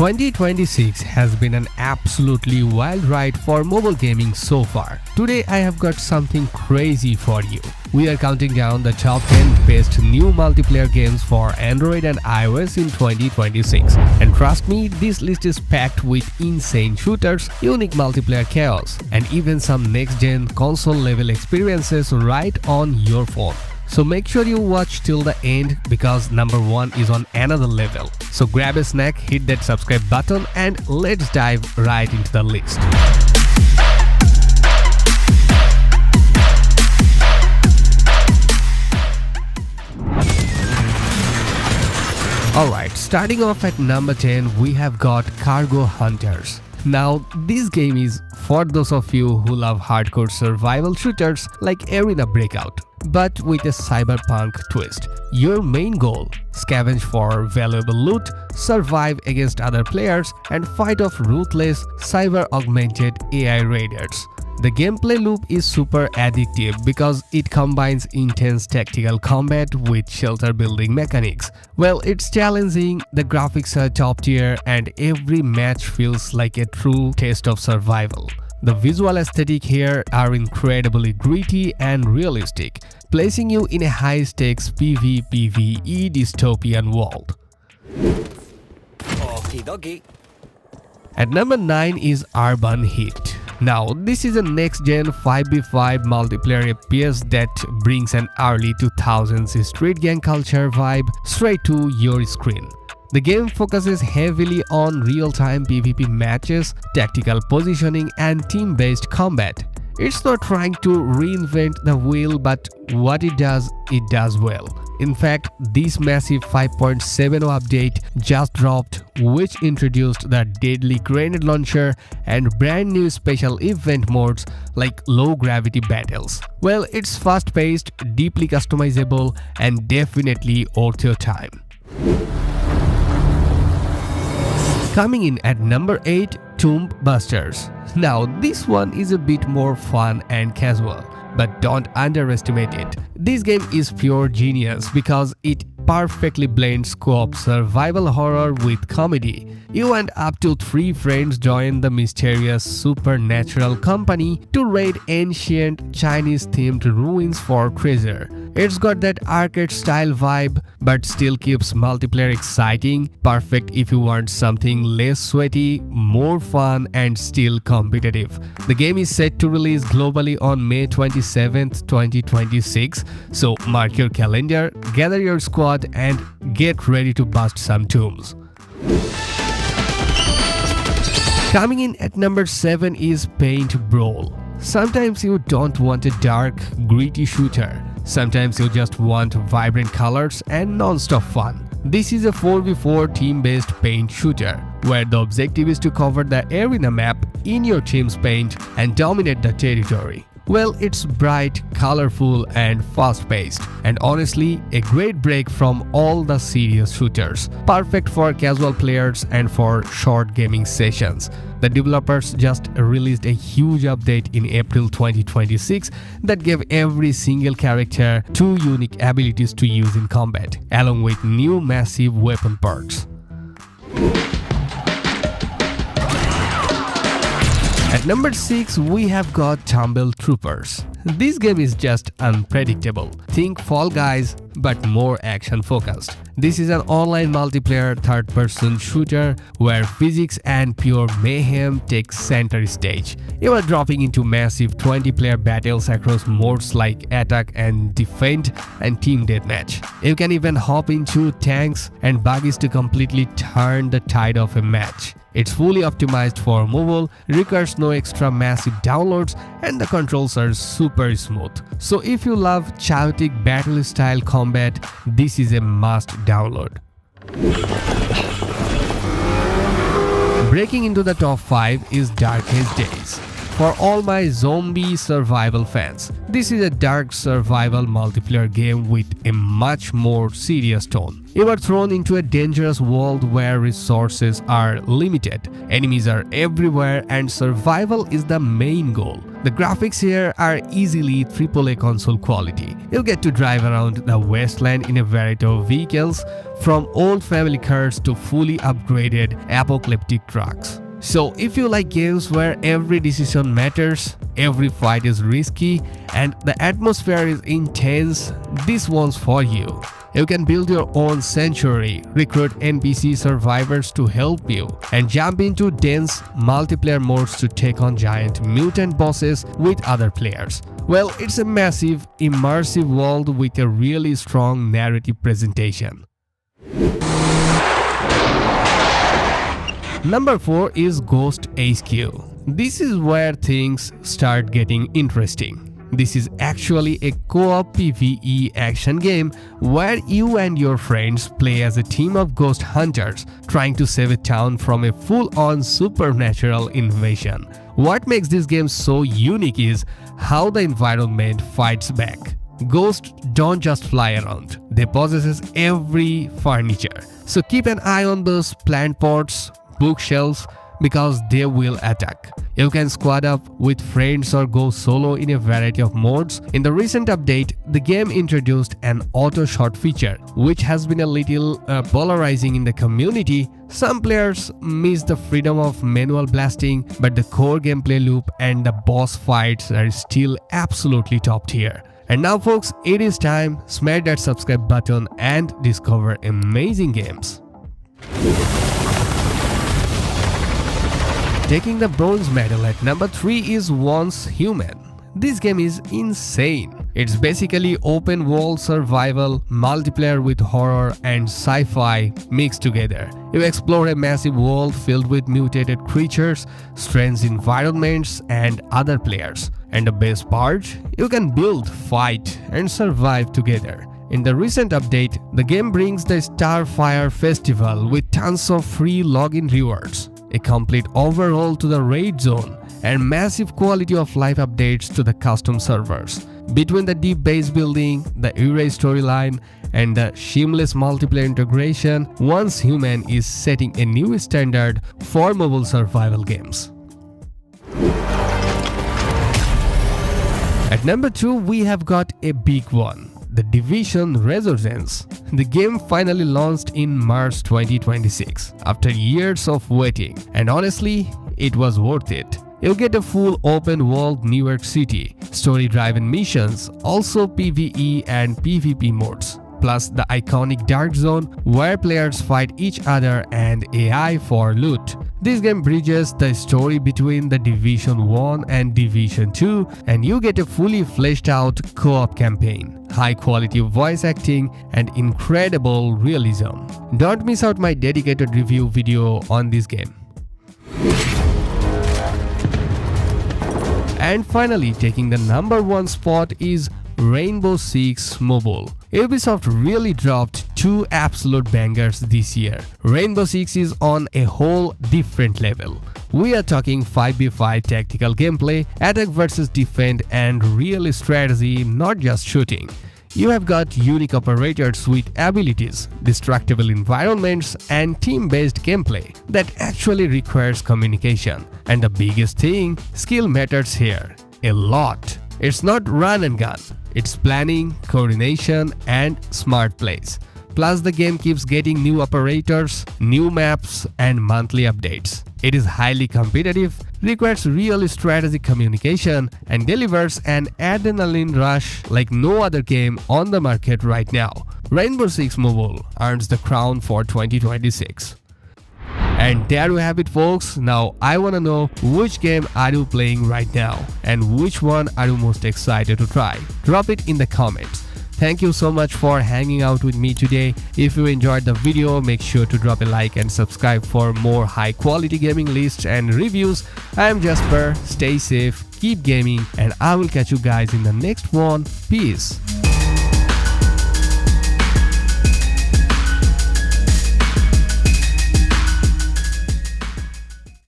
2026 has been an absolutely wild ride for mobile gaming so far. Today I have got something crazy for you. We are counting down the top 10 best new multiplayer games for Android and iOS in 2026. And trust me, this list is packed with insane shooters, unique multiplayer chaos, and even some next-gen console-level experiences right on your phone. So make sure you watch till the end because number 1 is on another level. So grab a snack, hit that subscribe button, and let's dive right into the list. Alright, starting off at number 10, we have got Cargo Hunters. Now, this game is for those of you who love hardcore survival shooters like Arena Breakout, but with a cyberpunk twist. Your main goal: scavenge for valuable loot, survive against other players, and fight off ruthless cyber-augmented AI raiders. The gameplay loop is super addictive because it combines intense tactical combat with shelter building mechanics. Well, it's challenging, the graphics are top tier, and every match feels like a true test of survival. The visual aesthetic here are incredibly gritty and realistic, placing you in a high-stakes PvE dystopian world. Okie dokie. At number 9 is Urban Heat. Now, this is a next-gen 5v5 multiplayer FPS that brings an early 2000s street gang culture vibe straight to your screen. The game focuses heavily on real-time PvP matches, tactical positioning, and team-based combat. It's not trying to reinvent the wheel, but what it does well. In fact, this massive 5.70 update just dropped, which introduced the deadly grenade launcher and brand new special event modes like low-gravity battles. Well, it's fast-paced, deeply customizable, and definitely worth your time. Coming in at number 8, Tomb Busters. Now, this one is a bit more fun and casual, but don't underestimate it. This game is pure genius because it perfectly blends co-op survival horror with comedy. You and up to 3 friends join the mysterious supernatural company to raid ancient Chinese-themed ruins for treasure. It's got that arcade-style vibe, but still keeps multiplayer exciting, perfect if you want something less sweaty, more fun, and still competitive. The game is set to release globally on May 27th, 2026, so mark your calendar, gather your squad, and get ready to bust some tombs. Coming in at number 7 is Paint Brawl. Sometimes you don't want a dark, gritty shooter. Sometimes you just want vibrant colors and non-stop fun. This is a 4v4 team-based paint shooter, where the objective is to cover the arena map in your team's paint and dominate the territory. Well, it's bright, colorful, and fast-paced, and honestly, a great break from all the serious shooters. Perfect for casual players and for short gaming sessions. The developers just released a huge update in April 2026 that gave every single character 2 unique abilities to use in combat, along with new massive weapon perks. At number 6, we have got Tumble Troopers. This game is just unpredictable. Think Fall Guys, but more action-focused. This is an online multiplayer third-person shooter where physics and pure mayhem take center stage. You are dropping into massive 20-player battles across modes like Attack and Defend and Team Deathmatch. You can even hop into tanks and buggies to completely turn the tide of a match. It's fully optimized for mobile, requires no extra massive downloads, and the controls are super smooth. So if you love chaotic battle-style combat, this is a must download. Breaking into the top 5 is Darkest Days. For all my zombie survival fans, this is a dark survival multiplayer game with a much more serious tone. You are thrown into a dangerous world where resources are limited, enemies are everywhere, and survival is the main goal. The graphics here are easily AAA console quality. You'll get to drive around the wasteland in a variety of vehicles, from old family cars to fully upgraded apocalyptic trucks. So if you like games where every decision matters, every fight is risky, and the atmosphere is intense, this one's for you. You can build your own sanctuary, recruit NPC survivors to help you, and jump into dense multiplayer modes to take on giant mutant bosses with other players. Well, it's a massive, immersive world with a really strong narrative presentation. Number 4 is Ghost HQ. This is where things start getting interesting. This is actually a co-op PvE action game where you and your friends play as a team of ghost hunters trying to save a town from a full-on supernatural invasion. What makes this game so unique is how the environment fights back. Ghosts don't just fly around, they possess every furniture. So keep an eye on those plant pots, bookshelves, because they will attack. You can squad up with friends or go solo in a variety of modes. In the recent update, the game introduced an auto shot feature, which has been a little polarizing in the community. Some players miss the freedom of manual blasting, but the core gameplay loop and the boss fights are still absolutely top tier. And now folks, it is time, smash that subscribe button and discover amazing games. Taking the bronze medal at number 3 is Once Human. This game is insane. It's basically open world survival, multiplayer with horror and sci-fi mixed together. You explore a massive world filled with mutated creatures, strange environments and other players. And the best part, you can build, fight and survive together. In the recent update, the game brings the Starfire Festival with tons of free login rewards, a complete overhaul to the raid zone, and massive quality of life updates to the custom servers. Between the deep base building, the erase storyline, and the seamless multiplayer integration, Once Human is setting a new standard for mobile survival games. At number 2, we have got a big one, The Division Resurgence. The game finally launched in March 2026 after years of waiting, and honestly, it was worth it. You'll get a full open world New York City, story-driven missions, also PvE and PvP modes, plus the iconic Dark Zone where players fight each other and AI for loot. This game bridges the story between the Division 1 and Division 2, and you get a fully fleshed out co-op campaign, high quality voice acting and incredible realism. Don't miss out my dedicated review video on this game. And finally, taking the number 1 spot is Rainbow Six Mobile. Ubisoft really dropped 2 absolute bangers this year. Rainbow Six is on a whole different level. We are talking 5v5 tactical gameplay, attack versus defend and real strategy, not just shooting. You have got unique operators with abilities, destructible environments and team-based gameplay that actually requires communication. And the biggest thing, skill matters here a lot. It's not run and gun, it's planning, coordination and smart plays. Plus the game keeps getting new operators, new maps and monthly updates. It is highly competitive, requires real strategic communication and delivers an adrenaline rush like no other game on the market right now. Rainbow Six Mobile earns the crown for 2026. And there you have it folks. Now I wanna know which game are you playing right now and which one are you most excited to try. Drop it in the comments. Thank you so much for hanging out with me today. If you enjoyed the video, make sure to drop a like and subscribe for more high quality gaming lists and reviews. I am Jasper, stay safe, keep gaming and I will catch you guys in the next one. Peace.